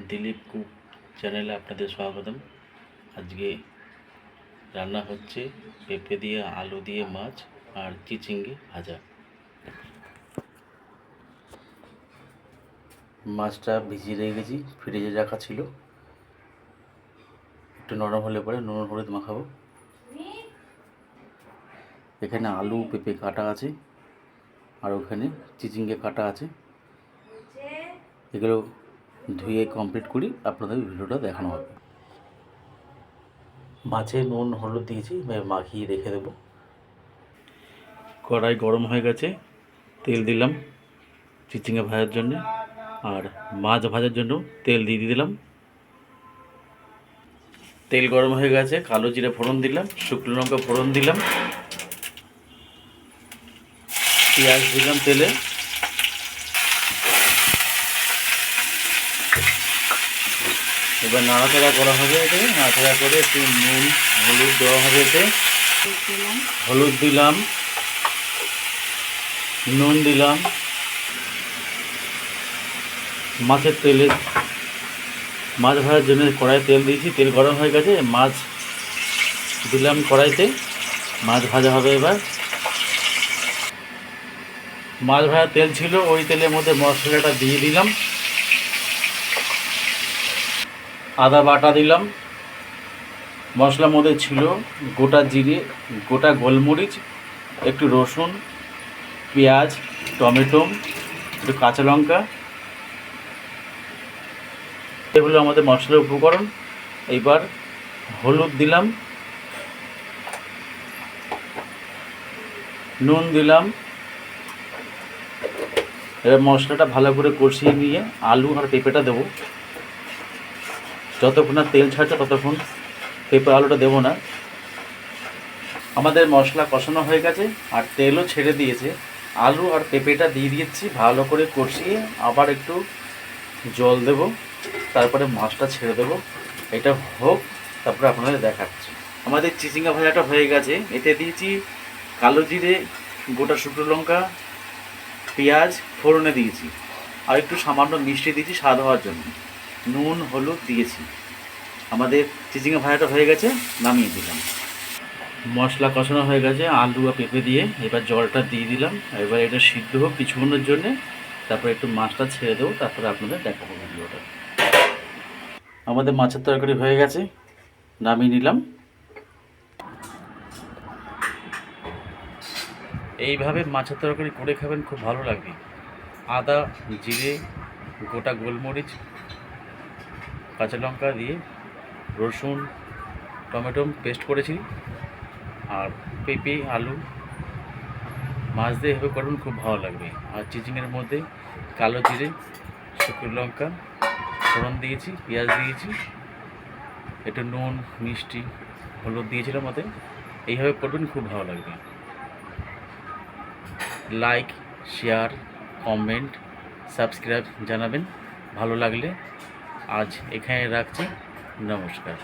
Dilip cook চ্যানেলে আপনাদের স্বাগতম। আজকে রান্না হচ্ছে পেঁপে দিয়ে আলু দিয়ে মাছ আর চিচিঙ্গে ভাজা। মাছটা ভিজিয়ে রেখেছি, ফ্রিজে রাখা ছিল, একটু নরম হলে পরে নুন হলুদ মাখাবো। এখানে আলু পেঁপে কাটা আছে আর ওখানে চিচিঙ্গে কাটা আছে। এগুলো ধুয়ে কমপ্লিট করি, আপনাদের ভিডিওটা দেখানো হবে। মাছে নুন হলুদ দিয়েছি, মাখিয়ে রেখে দেবো। কড়াই গরম হয়ে গেছে, তেল দিলাম চিচিঙ্গে ভাজার জন্য, আর মাছ ভাজার জন্য তেল দিয়ে দিলাম। তেল গরম হয়ে গেছে, কালো জিরে ফোড়ন দিলাম, শুকনো লঙ্কা ফোড়ন দিলাম, পেঁয়াজ দিলাম তেলে। এবার নাড়াচাড়া করা হবে, এতে নাড়াচাড়া করে একটু নুন হলুদ দেওয়া হবে। এতে হলুদ দিলাম, নুন দিলাম। মাছের তেলে মাছ ভাজার জন্য কড়াই তেল দিয়েছি, তেল গরম হয়ে গেছে, মাছ দিলাম কড়াইতে, মাছ ভাজা হবে। এবার মাছ ভাজার তেল ছিল, ওই তেলের মধ্যে মশলাটা দিয়ে দিলাম। আদা বাটা দিলাম, মশলার মধ্যে ছিল গোটা জিরে, গোটা গোলমরিচ, একটু রসুন, পেঁয়াজ, টমেটো, একটু কাঁচা লঙ্কা। এগুলো আমাদের মশলার উপকরণ। এইবার হলুদ দিলাম, নুন দিলাম। এবার মশলাটা ভালো করে কষিয়ে নিয়ে আলু আর পেঁপেটা দেবো। যতক্ষণ না তেল ছাড়ছে ততক্ষণ পেঁপে আলুটা দেবো না। আমাদের মশলা কষানো হয়ে গেছে আর তেলও ছেড়ে দিয়েছে। আলু আর পেঁপেটা দিয়ে দিয়েছি, ভালো করে কষিয়ে আবার একটু জল দেব, তারপরে মাছটা ছেড়ে দেবো। এটা হোক, তারপরে আপনাদের দেখাচ্ছি। আমাদের চিচিঙ্গা ভাজাটা হয়ে গেছে। এতে দিয়েছি কালো জিরে, গোটা শুকনো লঙ্কা, পেঁয়াজ ফোড়নে দিয়েছি, আর একটু সামান্য মিষ্টি দিয়েছি স্বাদ হওয়ার জন্য, নুন হলুদ দিয়েছি। আমাদের চিচিঙ্গা ভাজাটা হয়ে গেছে, নামিয়ে দিলাম। মশলা কষানো হয়ে গেছে আলু আর পেঁপে দিয়ে। এবার জলটা দিয়ে দিলাম। এবার এটা সিদ্ধ হোক কিছুক্ষণের জন্যে, তারপরে একটু মাছটা ছেড়ে দেবো, তারপরে আপনাদের দেখাবো ভিডিওটা। আমাদের মাছের তরকারি হয়ে গেছে, নামিয়ে নিলাম। এইভাবে মাছের তরকারি করে খাবেন, খুব ভালো লাগবে। আদা জিরে গোটা গোলমরিচ কাঁচা লঙ্কা দিয়ে রসুন টমেটো পেস্ট করেছি, আর পেঁপে আলু মাছ দিয়ে এভাবে করুন, খুব ভালো লাগবে। আর চিচিংয়ের মধ্যে কালো জিরে শুকনো লঙ্কা ফোড়ন দিয়েছি, পেঁয়াজ দিয়েছি, একটু নুন মিষ্টি হলুদ দিয়েছিলাম ওতে। এইভাবে করবেন, খুব ভালো লাগবে। লাইক শেয়ার কমেন্ট সাবস্ক্রাইব জানাবেন ভালো লাগলে। আজ এখানে রাখছি, নমস্কার।